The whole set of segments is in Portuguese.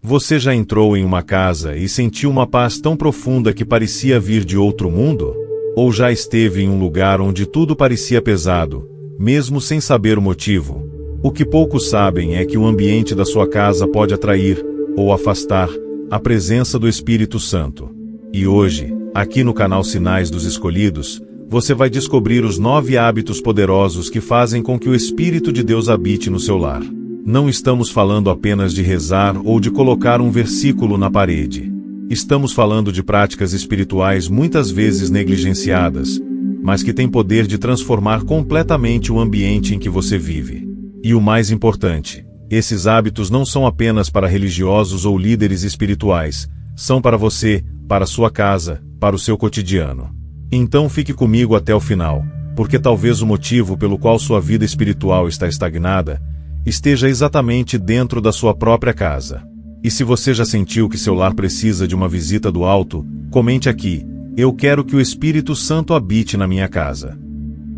Você já entrou em uma casa e sentiu uma paz tão profunda que parecia vir de outro mundo? Ou já esteve em um lugar onde tudo parecia pesado, mesmo sem saber o motivo? O que poucos sabem é que o ambiente da sua casa pode atrair, ou afastar, a presença do Espírito Santo. E hoje, aqui no canal Sinais dos Escolhidos, você vai descobrir os 9 hábitos poderosos que fazem com que o Espírito de Deus habite no seu lar. Não estamos falando apenas de rezar ou de colocar um versículo na parede. Estamos falando de práticas espirituais muitas vezes negligenciadas, mas que têm poder de transformar completamente o ambiente em que você vive. E o mais importante, esses hábitos não são apenas para religiosos ou líderes espirituais, são para você, para sua casa, para o seu cotidiano. Então fique comigo até o final, porque talvez o motivo pelo qual sua vida espiritual está estagnada esteja exatamente dentro da sua própria casa. E se você já sentiu que seu lar precisa de uma visita do alto, comente aqui: eu quero que o Espírito Santo habite na minha casa.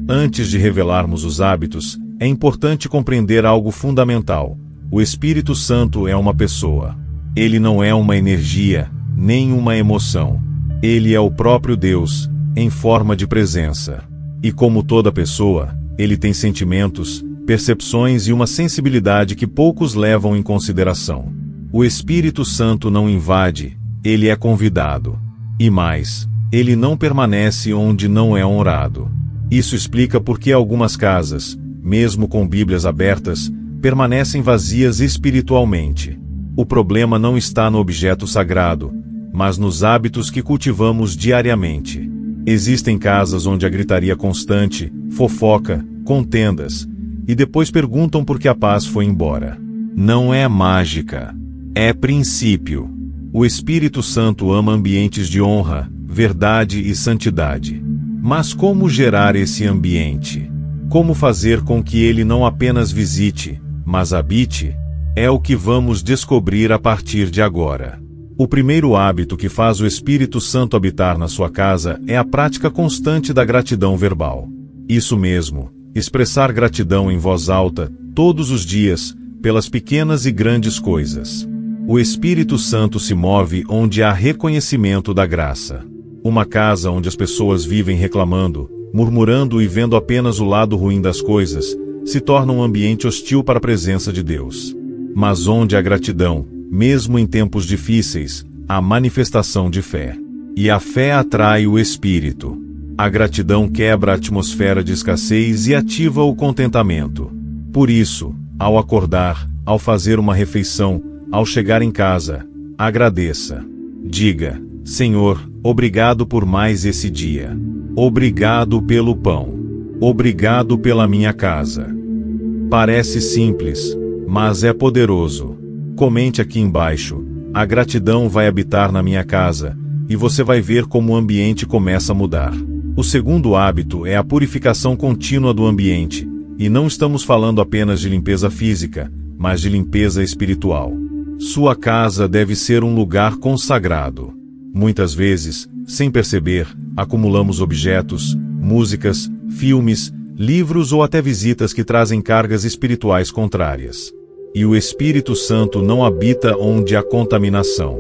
Antes de revelarmos os hábitos, é importante compreender algo fundamental. O Espírito Santo é uma pessoa. Ele não é uma energia, nem uma emoção. Ele é o próprio Deus, em forma de presença. E como toda pessoa, ele tem sentimentos, percepções e uma sensibilidade que poucos levam em consideração. O Espírito Santo não invade, ele é convidado. E mais, ele não permanece onde não é honrado. Isso explica por que algumas casas, mesmo com Bíblias abertas, permanecem vazias espiritualmente. O problema não está no objeto sagrado, mas nos hábitos que cultivamos diariamente. Existem casas onde a gritaria constante, fofoca, contendas, e depois perguntam por que a paz foi embora. Não é mágica. É princípio. O Espírito Santo ama ambientes de honra, verdade e santidade. Mas como gerar esse ambiente? Como fazer com que ele não apenas visite, mas habite? É o que vamos descobrir a partir de agora. O primeiro hábito que faz o Espírito Santo habitar na sua casa é a prática constante da gratidão verbal. Isso mesmo. Expressar gratidão em voz alta, todos os dias, pelas pequenas e grandes coisas. O Espírito Santo se move onde há reconhecimento da graça. Uma casa onde as pessoas vivem reclamando, murmurando e vendo apenas o lado ruim das coisas, se torna um ambiente hostil para a presença de Deus. Mas onde há gratidão, mesmo em tempos difíceis, há manifestação de fé. E a fé atrai o Espírito. A gratidão quebra a atmosfera de escassez e ativa o contentamento. Por isso, ao acordar, ao fazer uma refeição, ao chegar em casa, agradeça. Diga: Senhor, obrigado por mais esse dia. Obrigado pelo pão. Obrigado pela minha casa. Parece simples, mas é poderoso. Comente aqui embaixo: a gratidão vai habitar na minha casa, e você vai ver como o ambiente começa a mudar. O segundo hábito é a purificação contínua do ambiente, e não estamos falando apenas de limpeza física, mas de limpeza espiritual. Sua casa deve ser um lugar consagrado. Muitas vezes, sem perceber, acumulamos objetos, músicas, filmes, livros ou até visitas que trazem cargas espirituais contrárias. E o Espírito Santo não habita onde há contaminação.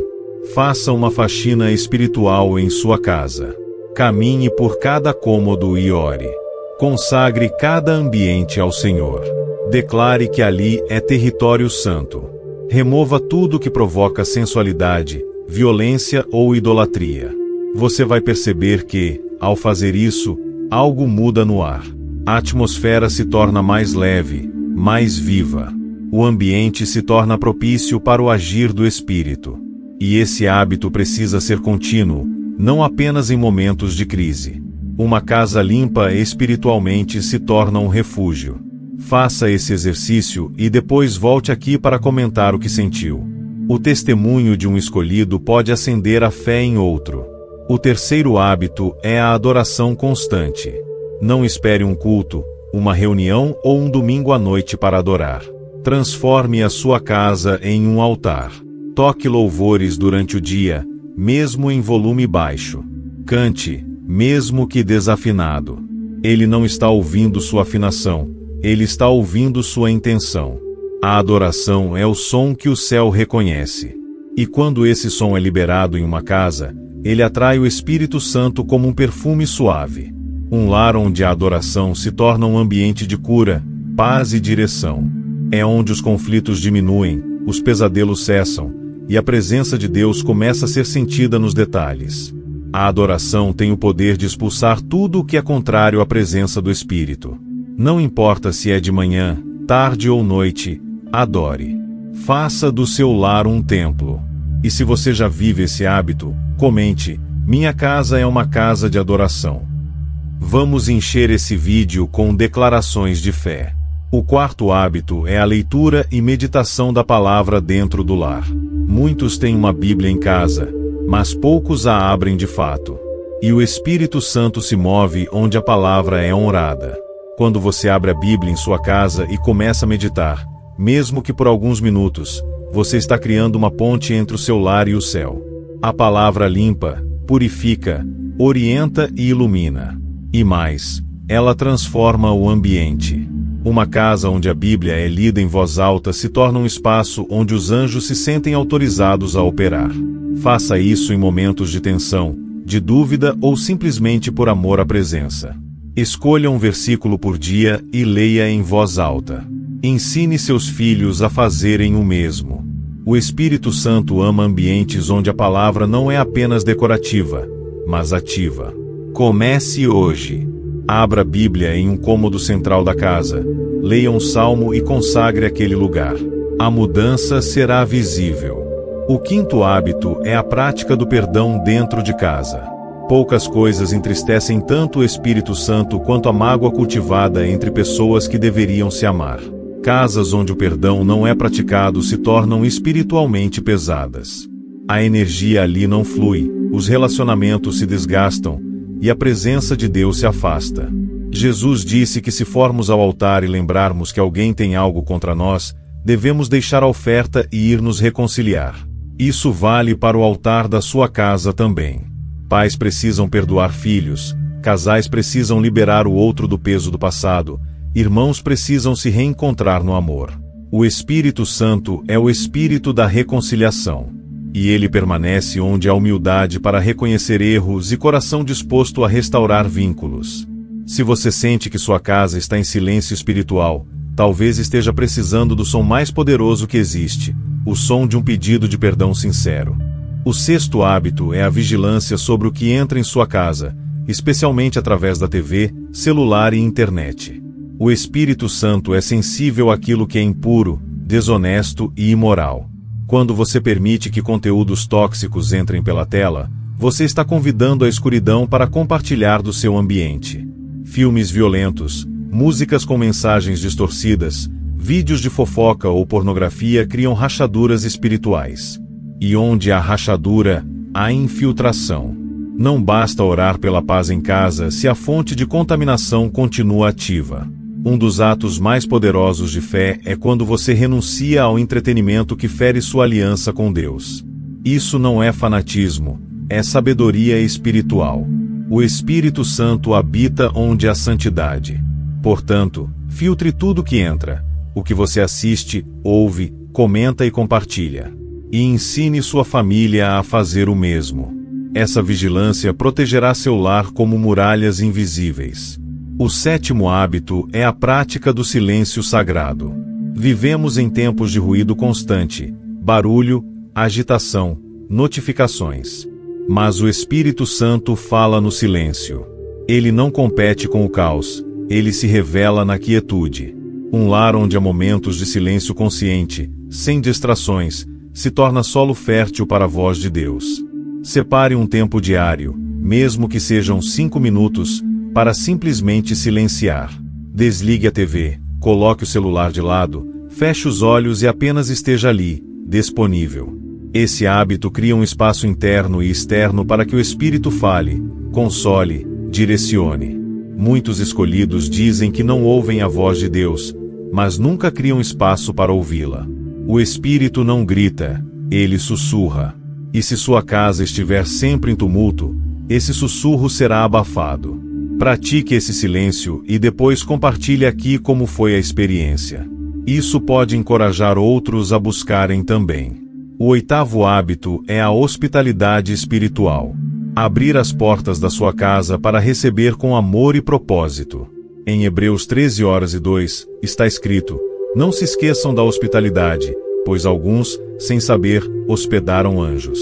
Faça uma faxina espiritual em sua casa. Caminhe por cada cômodo e ore. Consagre cada ambiente ao Senhor. Declare que ali é território santo. Remova tudo que provoca sensualidade, violência ou idolatria. Você vai perceber que, ao fazer isso, algo muda no ar. A atmosfera se torna mais leve, mais viva. O ambiente se torna propício para o agir do Espírito. E esse hábito precisa ser contínuo, não apenas em momentos de crise. Uma casa limpa espiritualmente se torna um refúgio. Faça esse exercício e depois volte aqui para comentar o que sentiu. O testemunho de um escolhido pode acender a fé em outro. O terceiro hábito é a adoração constante. Não espere um culto, uma reunião ou um domingo à noite para adorar. Transforme a sua casa em um altar. Toque louvores durante o dia, mesmo em volume baixo. Cante, mesmo que desafinado. Ele não está ouvindo sua afinação, ele está ouvindo sua intenção. A adoração é o som que o céu reconhece. E quando esse som é liberado em uma casa, ele atrai o Espírito Santo como um perfume suave. Um lar onde a adoração se torna um ambiente de cura, paz e direção. É onde os conflitos diminuem, os pesadelos cessam, e a presença de Deus começa a ser sentida nos detalhes. A adoração tem o poder de expulsar tudo o que é contrário à presença do Espírito. Não importa se é de manhã, tarde ou noite, adore. Faça do seu lar um templo. E se você já vive esse hábito, comente: minha casa é uma casa de adoração. Vamos encher esse vídeo com declarações de fé. O quarto hábito é a leitura e meditação da palavra dentro do lar. Muitos têm uma Bíblia em casa, mas poucos a abrem de fato. E o Espírito Santo se move onde a palavra é honrada. Quando você abre a Bíblia em sua casa e começa a meditar, mesmo que por alguns minutos, você está criando uma ponte entre o seu lar e o céu. A palavra limpa, purifica, orienta e ilumina. E mais, ela transforma o ambiente. Uma casa onde a Bíblia é lida em voz alta se torna um espaço onde os anjos se sentem autorizados a operar. Faça isso em momentos de tensão, de dúvida ou simplesmente por amor à presença. Escolha um versículo por dia e leia em voz alta. Ensine seus filhos a fazerem o mesmo. O Espírito Santo ama ambientes onde a palavra não é apenas decorativa, mas ativa. Comece hoje. Abra a Bíblia em um cômodo central da casa, leia um salmo e consagre aquele lugar. A mudança será visível. O quinto hábito é a prática do perdão dentro de casa. Poucas coisas entristecem tanto o Espírito Santo quanto a mágoa cultivada entre pessoas que deveriam se amar. Casas onde o perdão não é praticado se tornam espiritualmente pesadas. A energia ali não flui, os relacionamentos se desgastam, e a presença de Deus se afasta. Jesus disse que se formos ao altar e lembrarmos que alguém tem algo contra nós, devemos deixar a oferta e ir nos reconciliar. Isso vale para o altar da sua casa também. Pais precisam perdoar filhos, casais precisam liberar o outro do peso do passado, irmãos precisam se reencontrar no amor. O Espírito Santo é o Espírito da reconciliação. E ele permanece onde há humildade para reconhecer erros e coração disposto a restaurar vínculos. Se você sente que sua casa está em silêncio espiritual, talvez esteja precisando do som mais poderoso que existe, o som de um pedido de perdão sincero. O sexto hábito é a vigilância sobre o que entra em sua casa, especialmente através da TV, celular e internet. O Espírito Santo é sensível àquilo que é impuro, desonesto e imoral. Quando você permite que conteúdos tóxicos entrem pela tela, você está convidando a escuridão para compartilhar do seu ambiente. Filmes violentos, músicas com mensagens distorcidas, vídeos de fofoca ou pornografia criam rachaduras espirituais. E onde há rachadura, há infiltração. Não basta orar pela paz em casa se a fonte de contaminação continua ativa. Um dos atos mais poderosos de fé é quando você renuncia ao entretenimento que fere sua aliança com Deus. Isso não é fanatismo, é sabedoria espiritual. O Espírito Santo habita onde há santidade. Portanto, filtre tudo que entra, o que você assiste, ouve, comenta e compartilha. E ensine sua família a fazer o mesmo. Essa vigilância protegerá seu lar como muralhas invisíveis. O sétimo hábito é a prática do silêncio sagrado. Vivemos em tempos de ruído constante, barulho, agitação, notificações. Mas o Espírito Santo fala no silêncio. Ele não compete com o caos, ele se revela na quietude. Um lar onde há momentos de silêncio consciente, sem distrações, se torna solo fértil para a voz de Deus. Separe um tempo diário, mesmo que sejam 5 minutos, para simplesmente silenciar. Desligue a TV, coloque o celular de lado, feche os olhos e apenas esteja ali, disponível. Esse hábito cria um espaço interno e externo para que o Espírito fale, console, direcione. Muitos escolhidos dizem que não ouvem a voz de Deus, mas nunca criam espaço para ouvi-la. O Espírito não grita, ele sussurra. E se sua casa estiver sempre em tumulto, esse sussurro será abafado. Pratique esse silêncio e depois compartilhe aqui como foi a experiência. Isso pode encorajar outros a buscarem também. O 8º hábito é a hospitalidade espiritual. Abrir as portas da sua casa para receber com amor e propósito. Em Hebreus 13:2, está escrito: não se esqueçam da hospitalidade, pois alguns, sem saber, hospedaram anjos.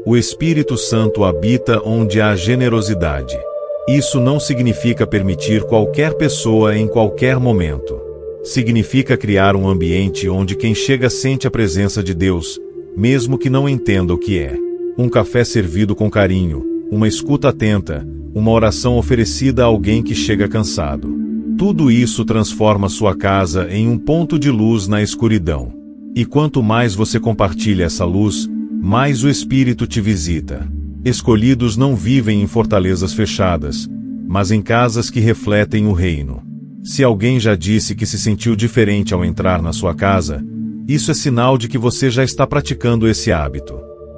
O Espírito Santo habita onde há generosidade. Isso não significa permitir qualquer pessoa em qualquer momento. Significa criar um ambiente onde quem chega sente a presença de Deus, mesmo que não entenda o que é. Um café servido com carinho, uma escuta atenta, uma oração oferecida a alguém que chega cansado. Tudo isso transforma sua casa em um ponto de luz na escuridão. E quanto mais você compartilha essa luz, mais o Espírito te visita. Escolhidos não vivem em fortalezas fechadas, mas em casas que refletem o reino. Se alguém já disse que se sentiu diferente ao entrar na sua casa, isso é sinal de que você já está praticando esse hábito.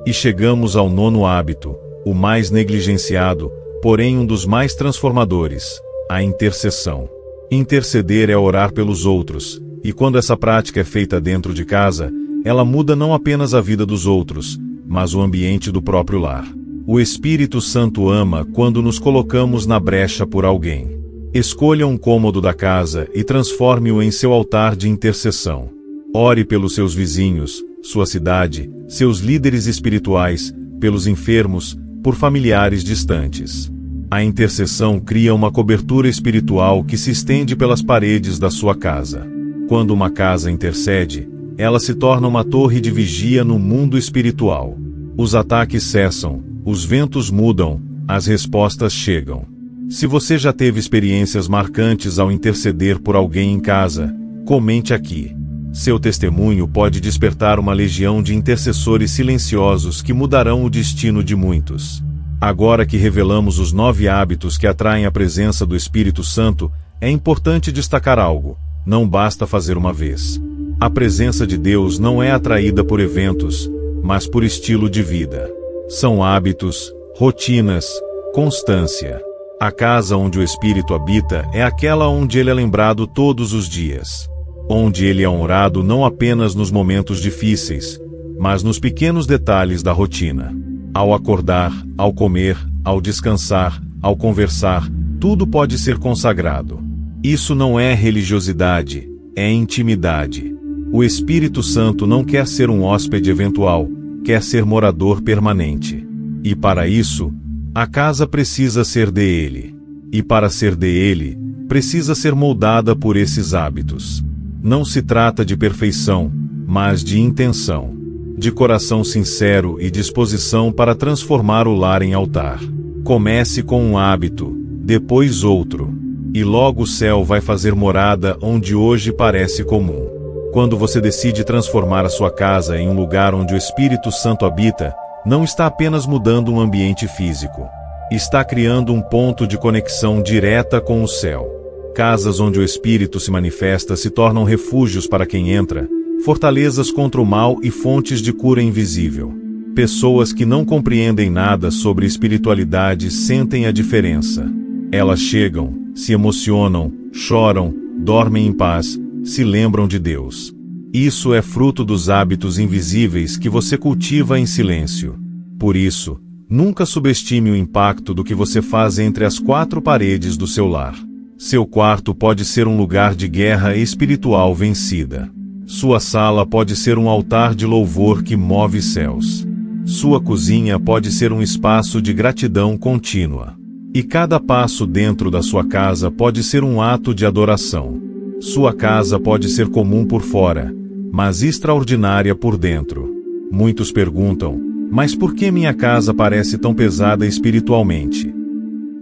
E chegamos ao 9º hábito, o mais negligenciado, porém um dos mais transformadores: a intercessão. Interceder é orar pelos outros, e quando essa prática é feita dentro de casa, ela muda não apenas a vida dos outros, mas o ambiente do próprio lar. O Espírito Santo ama quando nos colocamos na brecha por alguém. Escolha um cômodo da casa e transforme-o em seu altar de intercessão. Ore pelos seus vizinhos, sua cidade, seus líderes espirituais, pelos enfermos, por familiares distantes. A intercessão cria uma cobertura espiritual que se estende pelas paredes da sua casa. Quando uma casa intercede, ela se torna uma torre de vigia no mundo espiritual. Os ataques cessam, os ventos mudam, as respostas chegam. Se você já teve experiências marcantes ao interceder por alguém em casa, comente aqui. Seu testemunho pode despertar uma legião de intercessores silenciosos que mudarão o destino de muitos. Agora que revelamos os 9 hábitos que atraem a presença do Espírito Santo, é importante destacar algo: não basta fazer uma vez. A presença de Deus não é atraída por eventos, mas por estilo de vida. São hábitos, rotinas, constância. A casa onde o Espírito habita é aquela onde ele é lembrado todos os dias. Onde ele é honrado não apenas nos momentos difíceis, mas nos pequenos detalhes da rotina. Ao acordar, ao comer, ao descansar, ao conversar, tudo pode ser consagrado. Isso não é religiosidade, é intimidade. O Espírito Santo não quer ser um hóspede eventual, quer ser morador permanente. E para isso, a casa precisa ser dele. E para ser dele, precisa ser moldada por esses hábitos. Não se trata de perfeição, mas de intenção. De coração sincero e disposição para transformar o lar em altar. Comece com um hábito, depois outro. E logo o céu vai fazer morada onde hoje parece comum. Quando você decide transformar a sua casa em um lugar onde o Espírito Santo habita, não está apenas mudando um ambiente físico. Está criando um ponto de conexão direta com o céu. Casas onde o Espírito se manifesta se tornam refúgios para quem entra, fortalezas contra o mal e fontes de cura invisível. Pessoas que não compreendem nada sobre espiritualidade sentem a diferença. Elas chegam, se emocionam, choram, dormem em paz, se lembram de Deus. Isso é fruto dos hábitos invisíveis que você cultiva em silêncio. Por isso, nunca subestime o impacto do que você faz entre as 4 paredes do seu lar. Seu quarto pode ser um lugar de guerra espiritual vencida. Sua sala pode ser um altar de louvor que move céus. Sua cozinha pode ser um espaço de gratidão contínua. E cada passo dentro da sua casa pode ser um ato de adoração. Sua casa pode ser comum por fora, mas extraordinária por dentro. Muitos perguntam: mas por que minha casa parece tão pesada espiritualmente?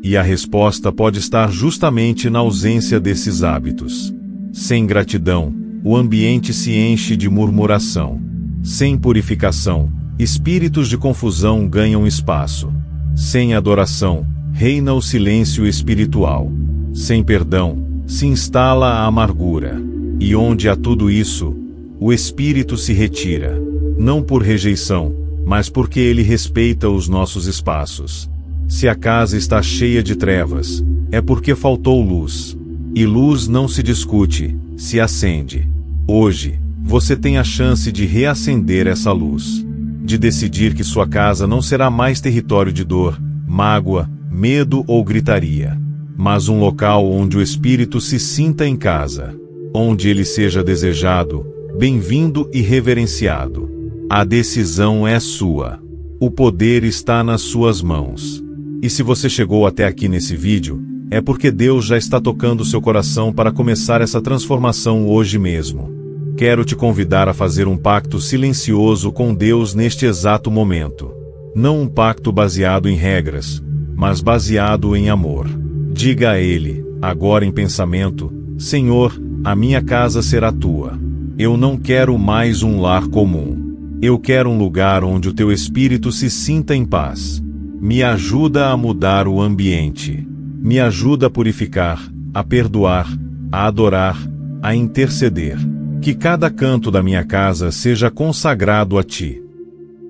E a resposta pode estar justamente na ausência desses hábitos. Sem gratidão, o ambiente se enche de murmuração. Sem purificação, espíritos de confusão ganham espaço. Sem adoração, reina o silêncio espiritual. Sem perdão, se instala a amargura. E onde há tudo isso, o espírito se retira. Não por rejeição, mas porque ele respeita os nossos espaços. Se a casa está cheia de trevas, é porque faltou luz. E luz não se discute, se acende. Hoje, você tem a chance de reacender essa luz. De decidir que sua casa não será mais território de dor, mágoa, medo ou gritaria, mas um local onde o espírito se sinta em casa, onde ele seja desejado, bem-vindo e reverenciado. A decisão é sua. O poder está nas suas mãos. E se você chegou até aqui nesse vídeo, é porque Deus já está tocando seu coração para começar essa transformação hoje mesmo. Quero te convidar a fazer um pacto silencioso com Deus neste exato momento. Não um pacto baseado em regras, mas baseado em amor. Diga a Ele, agora em pensamento: Senhor, a minha casa será tua. Eu não quero mais um lar comum. Eu quero um lugar onde o teu espírito se sinta em paz. Me ajuda a mudar o ambiente. Me ajuda a purificar, a perdoar, a adorar, a interceder. Que cada canto da minha casa seja consagrado a Ti.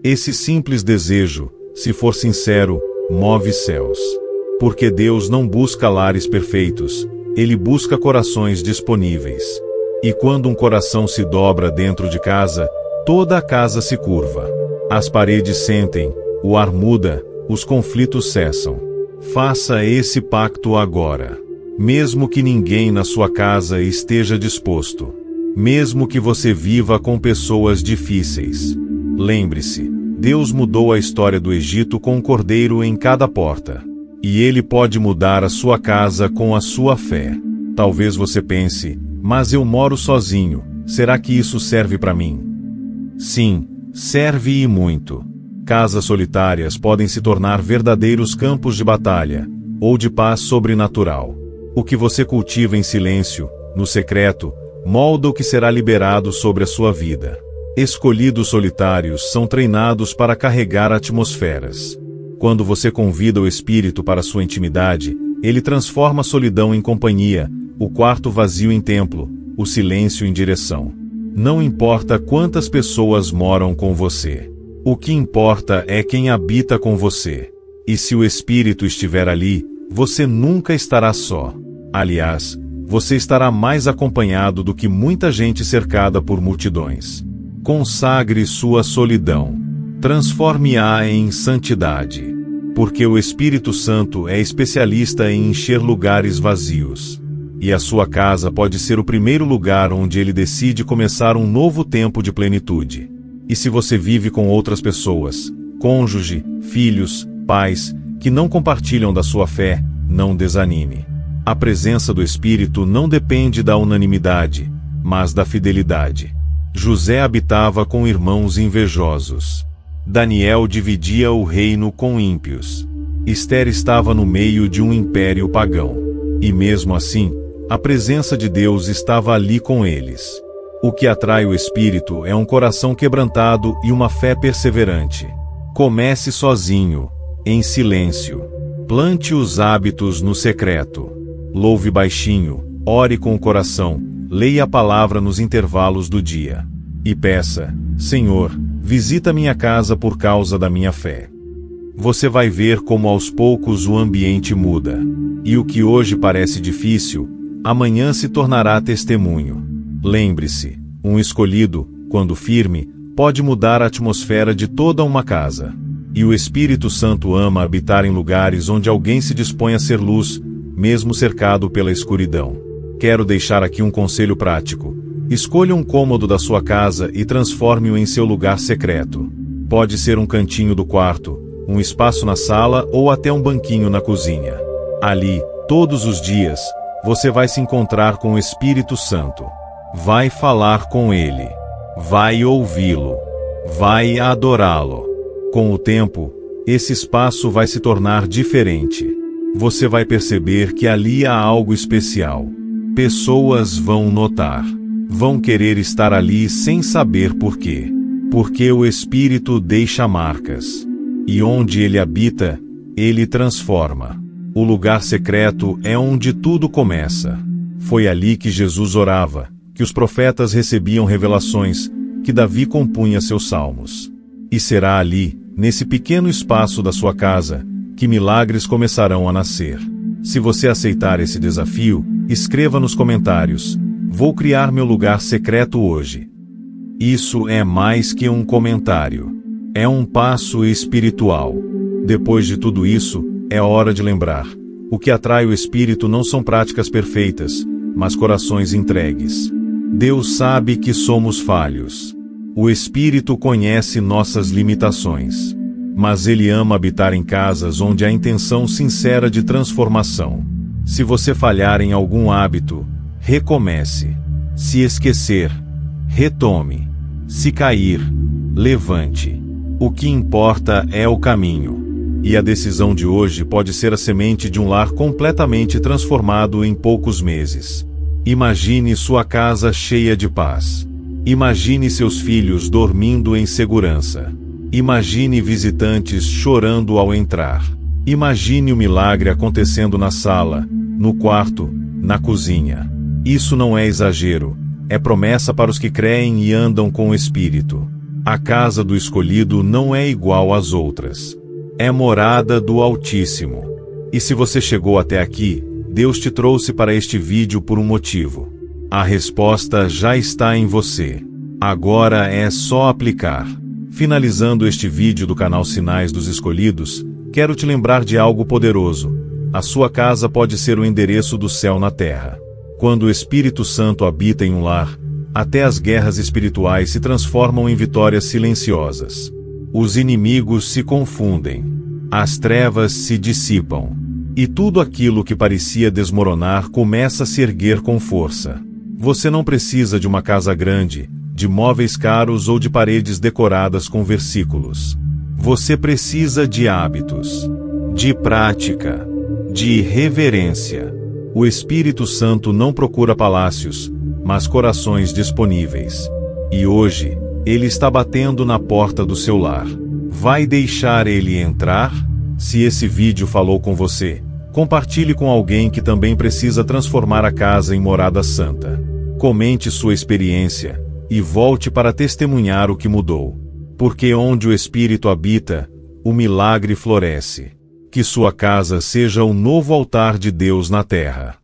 Esse simples desejo, se for sincero, move céus. Porque Deus não busca lares perfeitos, Ele busca corações disponíveis. E quando um coração se dobra dentro de casa, toda a casa se curva. As paredes sentem, o ar muda, os conflitos cessam. Faça esse pacto agora. Mesmo que ninguém na sua casa esteja disposto. Mesmo que você viva com pessoas difíceis. Lembre-se, Deus mudou a história do Egito com um cordeiro em cada porta. E Ele pode mudar a sua casa com a sua fé. Talvez você pense: mas eu moro sozinho, será que isso serve para mim? Sim, serve e muito. Casas solitárias podem se tornar verdadeiros campos de batalha, ou de paz sobrenatural. O que você cultiva em silêncio, no secreto, molda o que será liberado sobre a sua vida. Escolhidos solitários são treinados para carregar atmosferas. Quando você convida o Espírito para sua intimidade, ele transforma a solidão em companhia, o quarto vazio em templo, o silêncio em direção. Não importa quantas pessoas moram com você. O que importa é quem habita com você. E se o Espírito estiver ali, você nunca estará só. Aliás, você estará mais acompanhado do que muita gente cercada por multidões. Consagre sua solidão. Transforme-a em santidade. Porque o Espírito Santo é especialista em encher lugares vazios. E a sua casa pode ser o primeiro lugar onde ele decide começar um novo tempo de plenitude. E se você vive com outras pessoas, cônjuge, filhos, pais, que não compartilham da sua fé, não desanime. A presença do Espírito não depende da unanimidade, mas da fidelidade. José habitava com irmãos invejosos. Daniel dividia o reino com ímpios. Esther estava no meio de um império pagão. E mesmo assim, a presença de Deus estava ali com eles. O que atrai o Espírito é um coração quebrantado e uma fé perseverante. Comece sozinho, em silêncio. Plante os hábitos no secreto. Louve baixinho, ore com o coração, leia a palavra nos intervalos do dia. E peça: Senhor, visita minha casa por causa da minha fé. Você vai ver como aos poucos o ambiente muda. E o que hoje parece difícil, amanhã se tornará testemunho. Lembre-se, um escolhido, quando firme, pode mudar a atmosfera de toda uma casa. E o Espírito Santo ama habitar em lugares onde alguém se dispõe a ser luz, mesmo cercado pela escuridão. Quero deixar aqui um conselho prático. Escolha um cômodo da sua casa e transforme-o em seu lugar secreto. Pode ser um cantinho do quarto, um espaço na sala ou até um banquinho na cozinha. Ali, todos os dias, você vai se encontrar com o Espírito Santo. Vai falar com Ele. Vai ouvi-lo. Vai adorá-lo. Com o tempo, esse espaço vai se tornar diferente. Você vai perceber que ali há algo especial. Pessoas vão notar. Vão querer estar ali sem saber por quê. Porque o Espírito deixa marcas. E onde ele habita, ele transforma. O lugar secreto é onde tudo começa. Foi ali que Jesus orava, que os profetas recebiam revelações, que Davi compunha seus salmos. E será ali, nesse pequeno espaço da sua casa, que milagres começarão a nascer. Se você aceitar esse desafio, escreva nos comentários: vou criar meu lugar secreto hoje. Isso é mais que um comentário. É um passo espiritual. Depois de tudo isso, é hora de lembrar: o que atrai o Espírito não são práticas perfeitas, mas corações entregues. Deus sabe que somos falhos. O Espírito conhece nossas limitações. Mas Ele ama habitar em casas onde há intenção sincera de transformação. Se você falhar em algum hábito, recomece. Se esquecer, retome. Se cair, levante. O que importa é o caminho. E a decisão de hoje pode ser a semente de um lar completamente transformado em poucos meses. Imagine sua casa cheia de paz. Imagine seus filhos dormindo em segurança. Imagine visitantes chorando ao entrar. Imagine o milagre acontecendo na sala, no quarto, na cozinha. Isso não é exagero, é promessa para os que creem e andam com o Espírito. A casa do escolhido não é igual às outras. É morada do Altíssimo. E se você chegou até aqui, Deus te trouxe para este vídeo por um motivo. A resposta já está em você. Agora é só aplicar. Finalizando este vídeo do canal Sinais dos Escolhidos, quero te lembrar de algo poderoso. A sua casa pode ser o endereço do céu na terra. Quando o Espírito Santo habita em um lar, até as guerras espirituais se transformam em vitórias silenciosas. Os inimigos se confundem. As trevas se dissipam. E tudo aquilo que parecia desmoronar começa a se erguer com força. Você não precisa de uma casa grande, de móveis caros ou de paredes decoradas com versículos. Você precisa de hábitos, de prática, de reverência. O Espírito Santo não procura palácios, mas corações disponíveis. E hoje, Ele está batendo na porta do seu lar. Vai deixar Ele entrar? Se esse vídeo falou com você, compartilhe com alguém que também precisa transformar a casa em morada santa. Comente sua experiência e volte para testemunhar o que mudou. Porque onde o Espírito habita, o milagre floresce. Que sua casa seja o novo altar de Deus na terra.